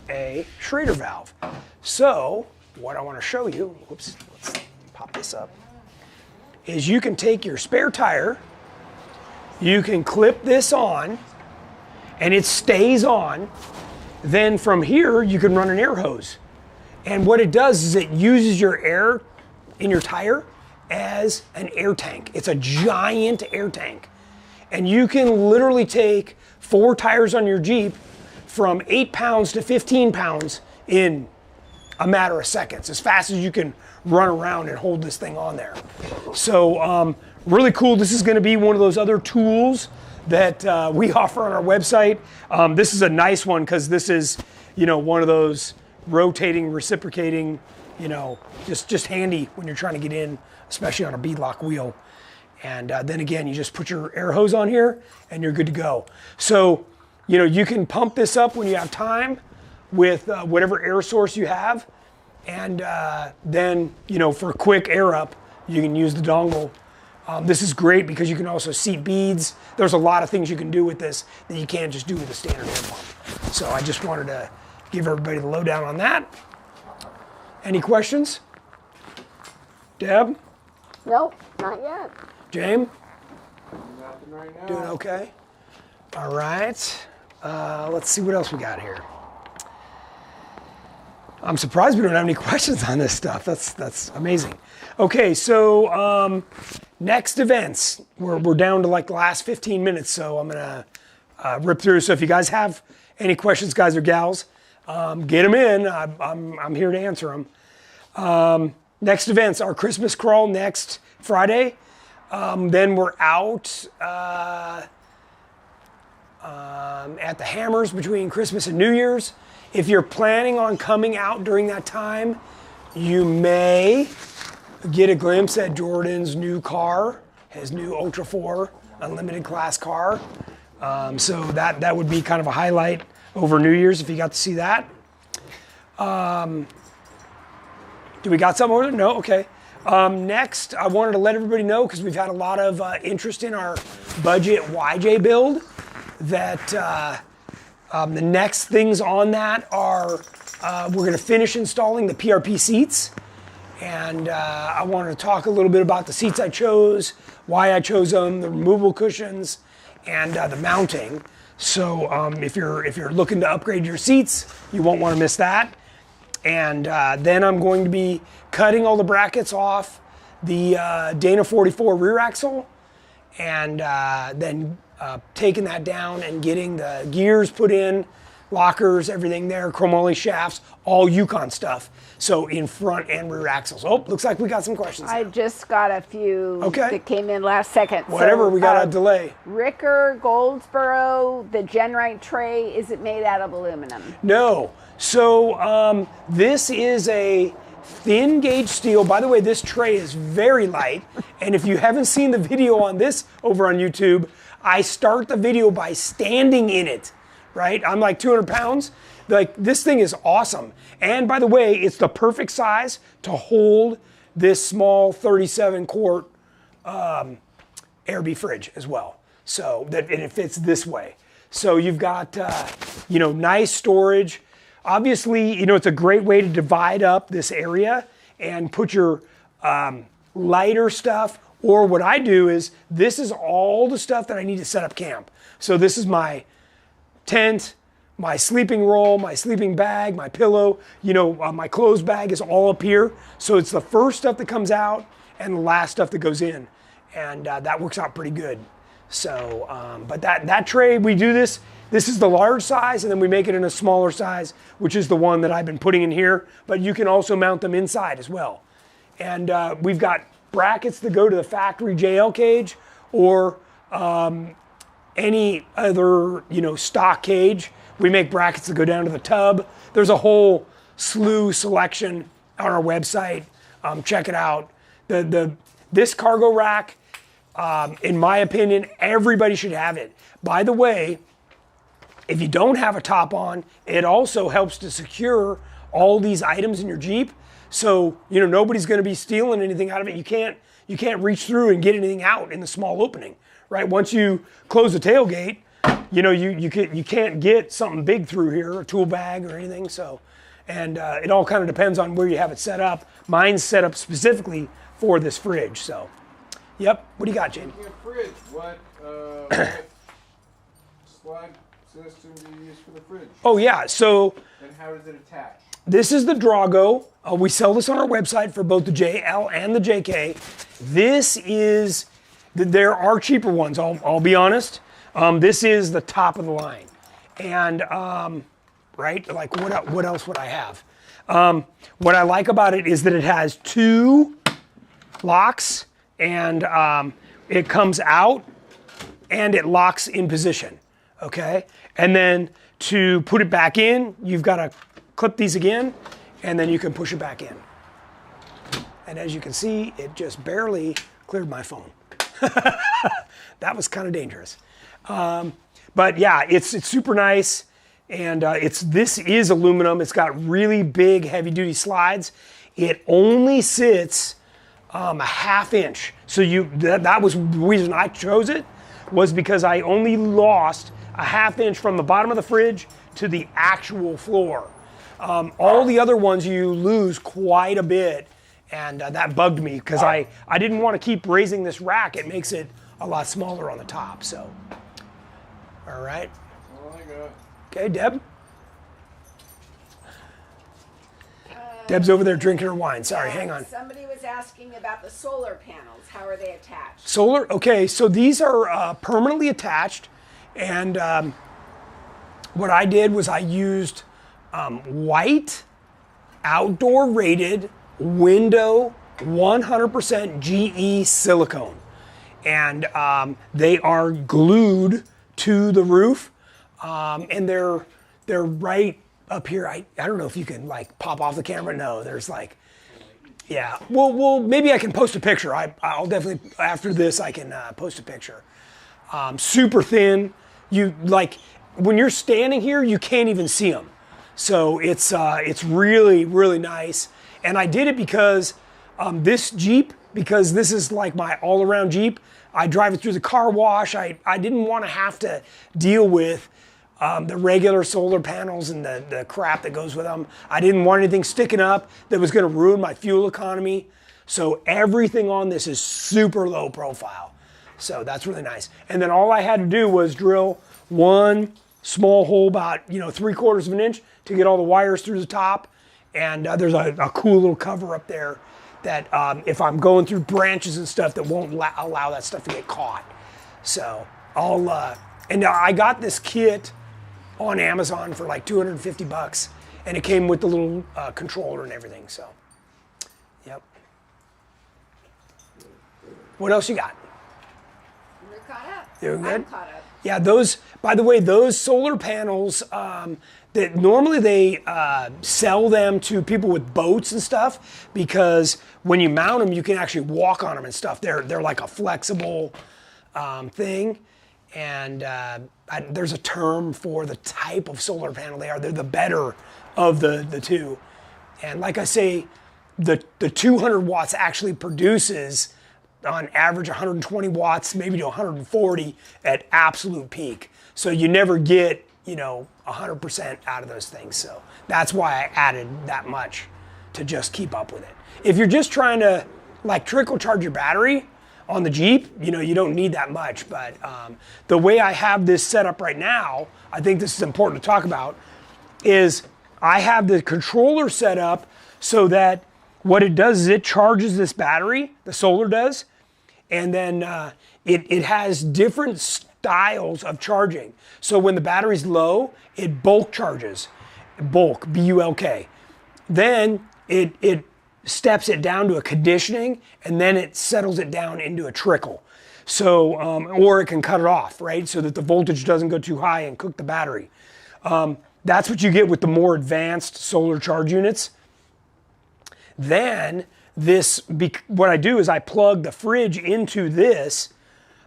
a Schrader valve. So what I want to show you, whoops, let's pop this up, is you can take your spare tire, you can clip this on, and it stays on. Then from here you can run an air hose. And what it does is it uses your air in your tire as an air tank. It's a giant air tank. And you can literally take 4 tires on your Jeep from 8 pounds to 15 pounds in a matter of seconds, as fast as you can run around and hold this thing on there. So really cool. This is going to be one of those other tools that we offer on our website. This is a nice one because this is, you know, one of those rotating, reciprocating, you know, just handy when you're trying to get in, especially on a beadlock wheel. And then again, you just put your air hose on here and you're good to go. So, you know, you can pump this up when you have time with whatever air source you have. And then, you know, for quick air up, you can use the dongle. This is great because you can also seat beads. There's a lot of things you can do with this that you can't just do with a standard air pump. So I just wanted to give everybody the lowdown on that. Any questions? Deb? Nope, not yet. James? Nothing right now. Doing okay? All right. Let's see what else we got here. I'm surprised we don't have any questions on this stuff. That's amazing. Okay, so next events. We're down to like the last 15 minutes, so I'm gonna rip through. So if you guys have any questions, guys or gals, get them in. I'm here to answer them. Next events, our Christmas crawl next Friday. Then we're out at the Hammers between Christmas and New Year's. If you're planning on coming out during that time, you may get a glimpse at Jordan's new car, his new Ultra 4 Unlimited Class car. So that would be kind of a highlight over New Year's if you got to see that. Do we got something over there? No? Okay. Next, I wanted to let everybody know, because we've had a lot of interest in our budget YJ build, that the next things on that are we're going to finish installing the PRP seats. And I wanted to talk a little bit about the seats I chose, why I chose them, the removable cushions, and the mounting. So if you're looking to upgrade your seats, you won't want to miss that. And then I'm going to be cutting all the brackets off the Dana 44 rear axle, and then taking that down and getting the gears put in, lockers, everything there, chromoly shafts, all Yukon stuff. So in front and rear axles. Oh, looks like we got some questions. I now. just got a few that came in last second. Whatever, so, we got a delay. Ricker Goldsboro, the GenRight tray, is it made out of aluminum? No. So this is a thin gauge steel. By the way, this tray is very light. And if you haven't seen the video on this over on YouTube, I start the video by standing in it, right? I'm like 200 pounds. Like, this thing is awesome. And by the way, it's the perfect size to hold this small 37 quart Airby fridge as well. So that, and it fits this way. So you've got, nice storage. Obviously, it's a great way to divide up this area and put your lighter stuff. Or what I do is, this is all the stuff that I need to set up camp. So this is my tent, my sleeping roll, my sleeping bag, my pillow, my clothes bag is all up here. So it's the first stuff that comes out and the last stuff that goes in. And that works out pretty good. So, but that tray, we do this is the large size, and then we make it in a smaller size, which is the one that I've been putting in here. But you can also mount them inside as well. And we've got brackets that go to the factory JL cage, or any other, stock cage. We make brackets that go down to the tub. There's a whole slew selection on our website. Check it out. This cargo rack, in my opinion, everybody should have it. By the way, if you don't have a top on, it also helps to secure all these items in your Jeep. So, nobody's going to be stealing anything out of it. You can't reach through and get anything out in the small opening, right? Once you close the tailgate, you can't get something big through here, a tool bag or anything. So, and it all kind of depends on where you have it set up. Mine's set up specifically for this fridge. So, yep. What do you got, Jamie? Speaking of fridge, what slide system do you use for the fridge? Oh yeah. So. And how does it attach? This is the Drago. We sell this on our website for both the JL and the JK. There are cheaper ones, I'll be honest. This is the top of the line. And, right, like what else would I have? What I like about it is that it has 2 locks, and it comes out and it locks in position, okay? And then to put it back in, you've got to clip these again, and then you can push it back in. And as you can see, it just barely cleared my phone. That was kind of dangerous. But yeah, it's super nice, and this is aluminum. It's got really big, heavy-duty slides. It only sits a ½ inch. So that was the reason I chose it, was because I only lost a ½ inch from the bottom of the fridge to the actual floor. All the other ones you lose quite a bit, and that bugged me because I didn't want to keep raising this rack. It makes it a lot smaller on the top. So, all right. Oh my God. Okay, Deb. Deb's over there drinking her wine. Sorry, hang on. Somebody was asking about the solar panels. How are they attached? Solar. Okay, so these are permanently attached, and what I did was I used white, outdoor rated, window, 100% GE silicone. And they are glued to the roof, and they're right up here. I don't know if you can like pop off the camera. No, there's like, yeah. Well, maybe I can post a picture. I'll definitely, after this, I can post a picture. Super thin. You like, when you're standing here, you can't even see them. So it's really, really nice. And I did it because this Jeep, because this is like my all-around Jeep, I drive it through the car wash. I didn't want to have to deal with the regular solar panels and the crap that goes with them. I didn't want anything sticking up that was going to ruin my fuel economy. So everything on this is super low profile. So that's really nice. And then all I had to do was drill one small hole about 3/4 of an inch to get all the wires through the top, And there's a cool little cover up there that if I'm going through branches and stuff, that won't allow that stuff to get caught. So and I got this kit on Amazon for like 250 bucks, and it came with the little controller and everything. So, yep. What else you got? You're caught up. Doing good? I'm caught up. Yeah, by the way, those solar panels, that normally they sell them to people with boats and stuff, because when you mount them, you can actually walk on them and stuff. They're like a flexible thing. And there's a term for the type of solar panel they are. They're the better of the two. And like I say, the 200 watts actually produces on average 120 watts, maybe to 140 at absolute peak. So you never get, 100% out of those things. So that's why I added that much to just keep up with it. If you're just trying to like trickle charge your battery on the Jeep, you don't need that much. But the way I have this set up right now, I think this is important to talk about, is I have the controller set up so that what it does is it charges this battery, the solar does, and then it has different styles of charging. So when the battery's low, it bulk charges, bulk, B-U-L-K. Then it steps it down to a conditioning, and then it settles it down into a trickle. So, or it can cut it off, right? So that the voltage doesn't go too high and cook the battery. That's what you get with the more advanced solar charge units. Then what I do is I plug the fridge into this,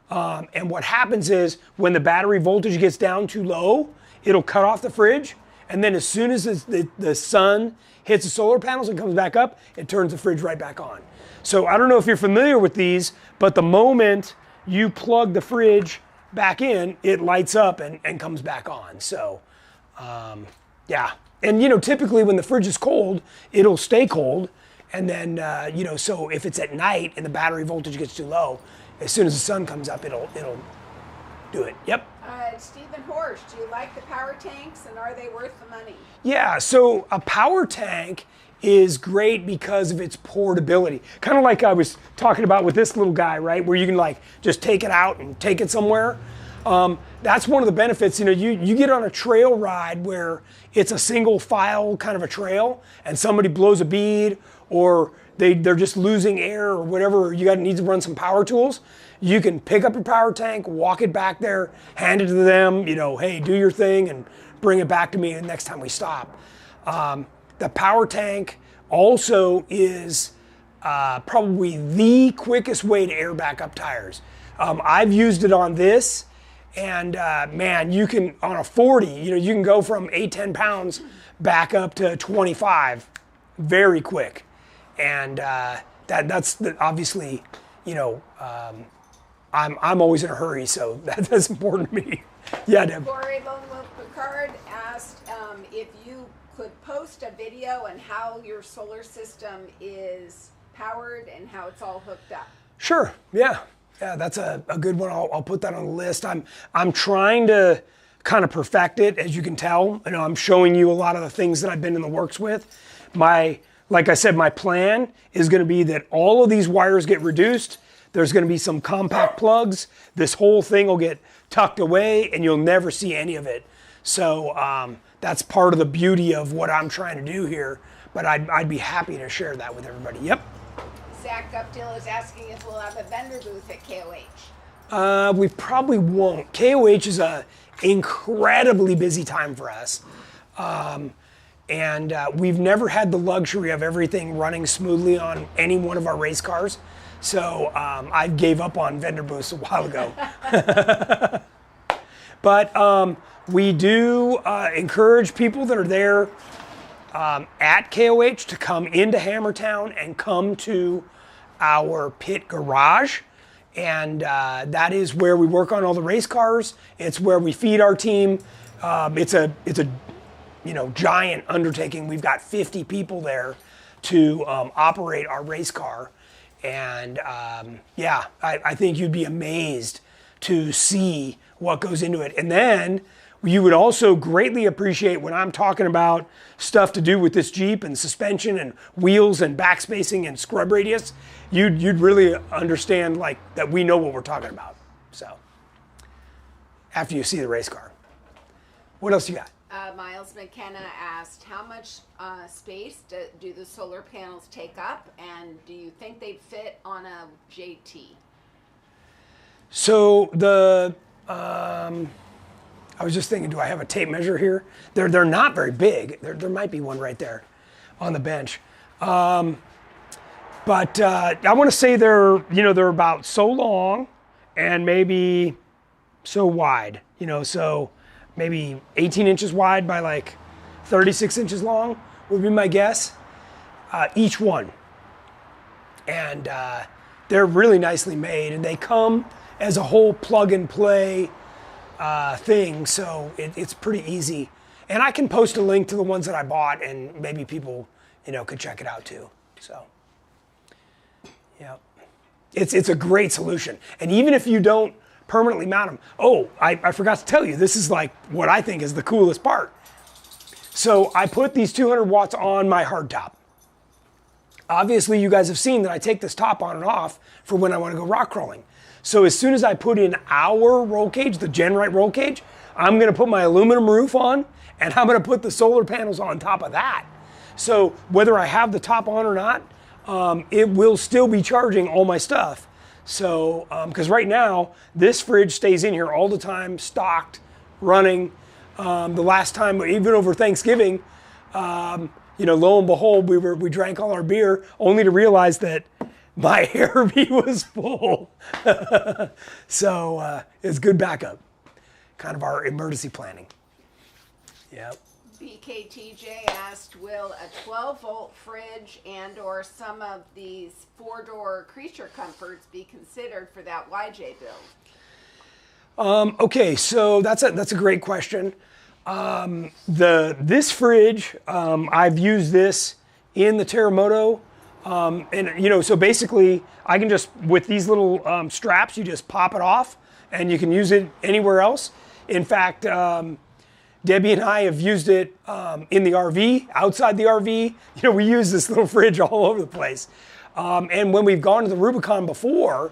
and what happens is when the battery voltage gets down too low, it'll cut off the fridge, and then as soon as the sun hits the solar panels and comes back up, it turns the fridge right back on. So I don't know if you're familiar with these, but the moment you plug the fridge back in, it lights up and comes back on. So yeah, and typically when the fridge is cold, it'll stay cold. And then, so if it's at night and the battery voltage gets too low, as soon as the sun comes up, it'll do it. Yep. Stephen Horsch, do you like the power tanks, and are they worth the money? Yeah, so a power tank is great because of its portability. Kind of like I was talking about with this little guy, right? Where you can like just take it out and take it somewhere. That's one of the benefits. You get on a trail ride where it's a single file kind of a trail, and somebody blows a bead, or they're just losing air or whatever, need to run some power tools. You can pick up your power tank, walk it back there, hand it to them, hey, do your thing, and bring it back to me the next time we stop. The power tank also is probably the quickest way to air back up tires. I've used it on this, and man, you can, on a 40, you can go from 8-10 pounds back up to 25 very quick. And that's obviously, I'm always in a hurry, so that's important to me. Yeah, Deb. Corey Lone Wolf Picard asked if you could post a video on how your solar system is powered and how it's all hooked up. Sure. Yeah. Yeah, that's a good one. I'll put that on the list. I'm trying to kind of perfect it, as you can tell. I'm showing you a lot of the things that I've been in the works with. Like I said, my plan is going to be that all of these wires get reduced. There's going to be some compact plugs. This whole thing will get tucked away, and you'll never see any of it. So that's part of the beauty of what I'm trying to do here. But I'd be happy to share that with everybody. Yep. Zach Guptill is asking if we'll have a vendor booth at KOH. We probably won't. KOH is a incredibly busy time for us. And we've never had the luxury of everything running smoothly on any one of our race cars. So I gave up on vendor booths a while ago. But we do encourage people that are there at KOH to come into Hammertown and come to our pit garage. And that is where we work on all the race cars. It's where we feed our team. It's a giant undertaking. We've got 50 people there to operate our race car. And I think you'd be amazed to see what goes into it. And then You would also greatly appreciate when I'm talking about stuff to do with this Jeep and suspension and wheels and backspacing and scrub radius, you'd really understand like that we know what we're talking about. So after you see the race car. What else you got? Miles McKenna asked, how much space do the solar panels take up, and do you think they'd fit on a JT? So I was just thinking, do I have a tape measure here? They're not very big. There might be one right there on the bench. But I want to say they're about so long and maybe so wide, so maybe 18 inches wide by like 36 inches long would be my guess, each one. And they're really nicely made, and they come as a whole plug and play thing, so it's pretty easy. And I can post a link to the ones that I bought, and maybe people, could check it out too. So, yeah, it's a great solution. And even if you don't permanently mount them, I forgot to tell you, this is like what I think is the coolest part. So I put these 200 watts on my hardtop. Obviously, you guys have seen that I take this top on and off for when I want to go rock crawling. So as soon as I put in our roll cage, the GenRight roll cage, I'm going to put my aluminum roof on, and I'm going to put the solar panels on top of that. So whether I have the top on or not, it will still be charging all my stuff. So, because right now, this fridge stays in here all the time, stocked, running. The last time, even over Thanksgiving, lo and behold, we drank all our beer, only to realize that my Airbnb was full. So it's good backup. Kind of our emergency planning. Yep. BKTJ asked, will a 12-volt fridge and or some of these 4-door creature comforts be considered for that YJ build? Okay, so that's a great question. This fridge, I've used this in the Terremoto. So basically I can just, with these little straps, you just pop it off and you can use it anywhere else. In fact, Debbie and I have used it in the RV, outside the RV. We use this little fridge all over the place. And when we've gone to the Rubicon before,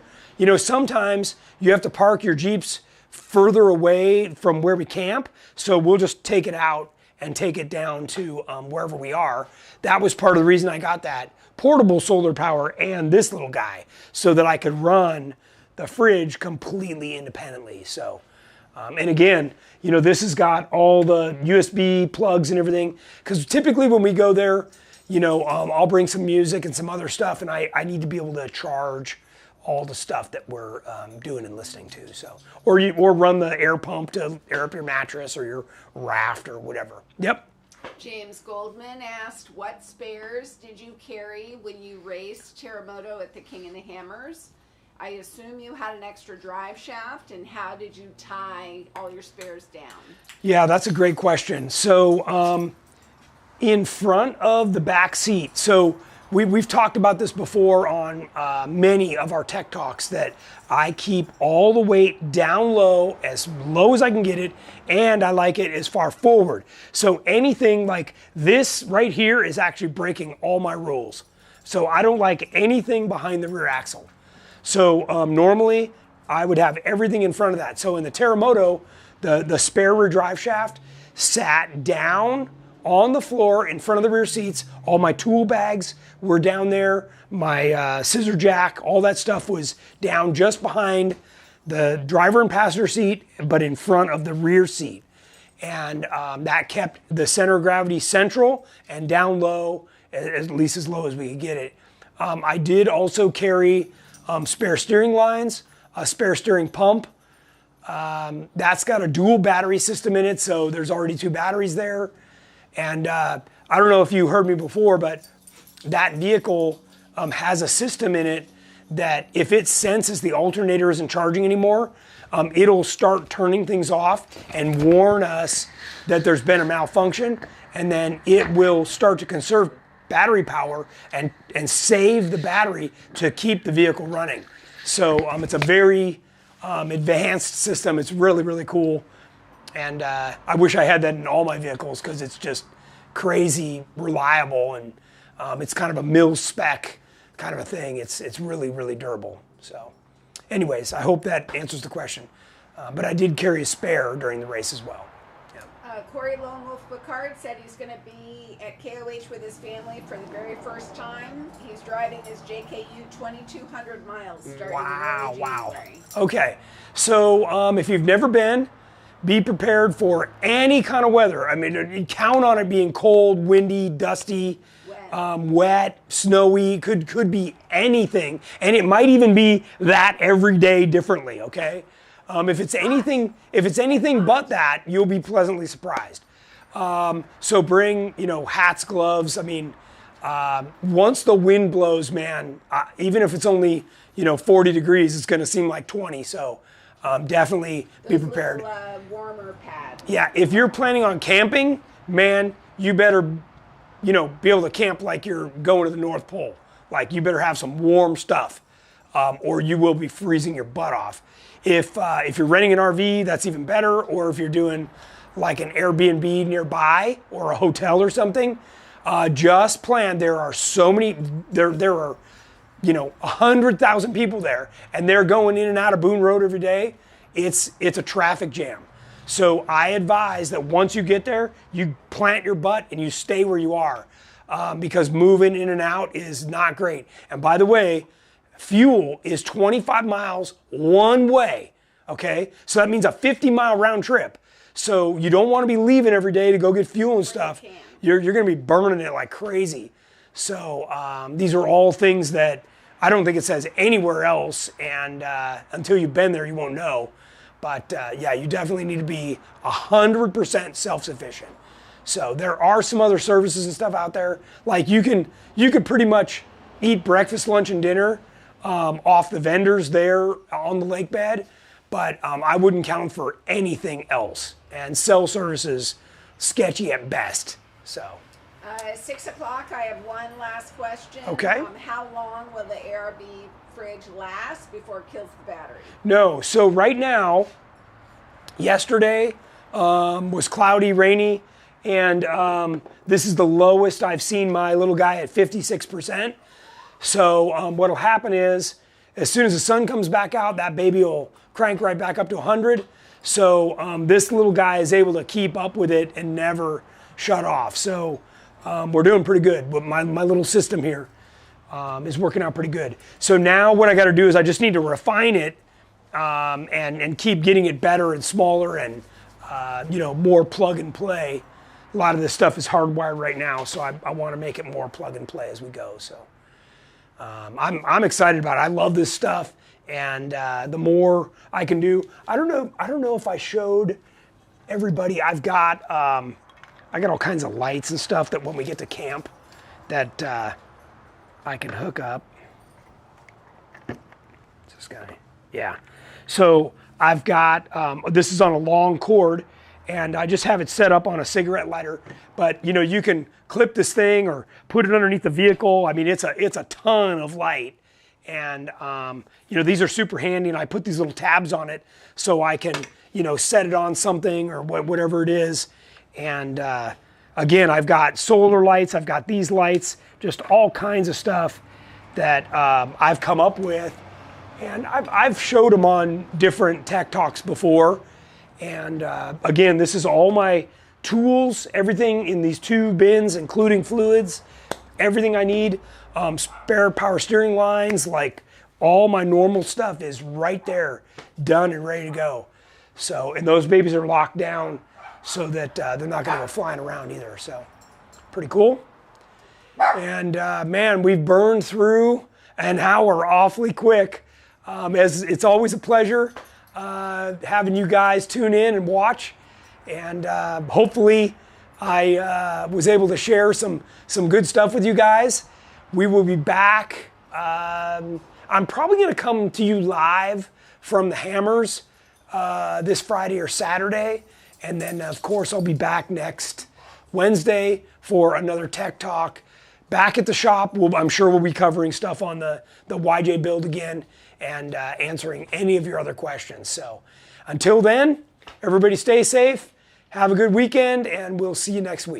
sometimes you have to park your Jeeps further away from where we camp. So we'll just take it out and take it down to wherever we are. That was part of the reason I got that portable solar power and this little guy, so that I could run the fridge completely independently. So, and again, this has got all the USB plugs and everything, because typically when we go there, I'll bring some music and some other stuff, and I need to be able to charge all the stuff that we're doing and listening to. So, or run the air pump to air up your mattress or your raft or whatever. Yep. James Goldman asked, what spares did you carry when you raced Terremoto at the King and the Hammers? I assume you had an extra drive shaft, and how did you tie all your spares down? Yeah, that's a great question. So in front of the back seat, so we've talked about this before on many of our tech talks, that I keep all the weight down low as I can get it, and I like it as far forward. So anything like this right here is actually breaking all my rules. So I don't like anything behind the rear axle. So normally I would have everything in front of that. So in the Terremoto, the spare rear drive shaft sat down on the floor in front of the rear seats. All my tool bags were down there. My scissor jack, all that stuff was down just behind the driver and passenger seat, but in front of the rear seat. And that kept the center of gravity central and down low, at least as low as we could get it. I did also carry spare steering lines, a spare steering pump. That's got a dual battery system in it, so there's already 2 batteries there. And I don't know if you heard me before, but that vehicle has a system in it that if it senses the alternator isn't charging anymore, it'll start turning things off and warn us that there's been a malfunction, and then it will start to conserve battery power and save the battery to keep the vehicle running. So it's a very advanced system. It's really, really cool. And I wish I had that in all my vehicles because it's just crazy reliable, and it's kind of a mil spec kind of a thing. It's really, really durable. So anyways, I hope that answers the question. But I did carry a spare during the race as well. Corey Lone Wolf Picard said he's going to be at KOH with his family for the very first time. He's driving his JKU 2,200 miles starting in early January. Okay, so if you've never been, be prepared for any kind of weather. I mean, you count on it being cold, windy, dusty, wet, snowy. Could be anything, and it might even be that every day differently. Okay. If it's anything but that, you'll be pleasantly surprised. So bring, hats, gloves. I mean, once the wind blows, man, even if it's only, 40 degrees, it's going to seem like 20. So definitely be prepared. Little, warmer pads. Yeah, if you're planning on camping, man, you better, be able to camp like you're going to the North Pole. Like you better have some warm stuff, or you will be freezing your butt off. If you're renting an RV, that's even better. Or if you're doing like an Airbnb nearby or a hotel or something, just plan. There are so many. There are, 100,000 people there, and they're going in and out of Boone Road every day. It's a traffic jam. So I advise that once you get there, you plant your butt and you stay where you are, because moving in and out is not great. And by the way, fuel is 25 miles one way, okay? So that means a 50-mile round trip. So you don't want to be leaving every day to go get fuel and stuff. You're going to be burning it like crazy. So these are all things that I don't think it says anywhere else, and until you've been there, you won't know. But yeah, you definitely need to be 100% self-sufficient. So there are some other services and stuff out there. Like you could pretty much eat breakfast, lunch, and dinner off the vendors there on the lake bed, but I wouldn't count for anything else. And cell services, sketchy at best. So. 6 o'clock, I have one last question. Okay. How long will the ARB fridge last before it kills the battery? No, so right now, yesterday was cloudy, rainy, and this is the lowest I've seen my little guy at 56%. So what'll happen is, as soon as the sun comes back out, that baby will crank right back up to 100. So this little guy is able to keep up with it and never shut off. So we're doing pretty good. But my little system here is working out pretty good. So now what I got to do is I just need to refine it and keep getting it better and smaller and more plug and play. A lot of this stuff is hardwired right now, so I want to make it more plug and play as we go. So. I'm excited about it. I love this stuff, and the more I can do, I don't know if I showed everybody. I've got all kinds of lights and stuff that when we get to camp, that I can hook up. This guy, yeah. So I've got this is on a long cord, and I just have it set up on a cigarette lighter. But you can clip this thing or put it underneath the vehicle. I mean, it's a ton of light, and these are super handy. And I put these little tabs on it so I can set it on something or whatever it is. And again, I've got solar lights. I've got these lights, just all kinds of stuff that I've come up with, and I've showed them on different tech talks before. And again, this is all my tools, everything in these 2 bins, including fluids, everything I need, spare power steering lines, like all my normal stuff is right there, done and ready to go. So, and those babies are locked down so that they're not going to go flying around either. So, pretty cool. And man, we've burned through an hour awfully quick. As it's always a pleasure having you guys tune in and watch, and hopefully I was able to share some good stuff with you guys. We will be back. I'm probably going to come to you live from the Hammers this Friday or Saturday, and then of course I'll be back next Wednesday for another tech talk. Back at the shop, I'm sure we'll be covering stuff on the YJ build again and answering any of your other questions. So until then, Everybody stay safe, have a good weekend, and we'll see you next week.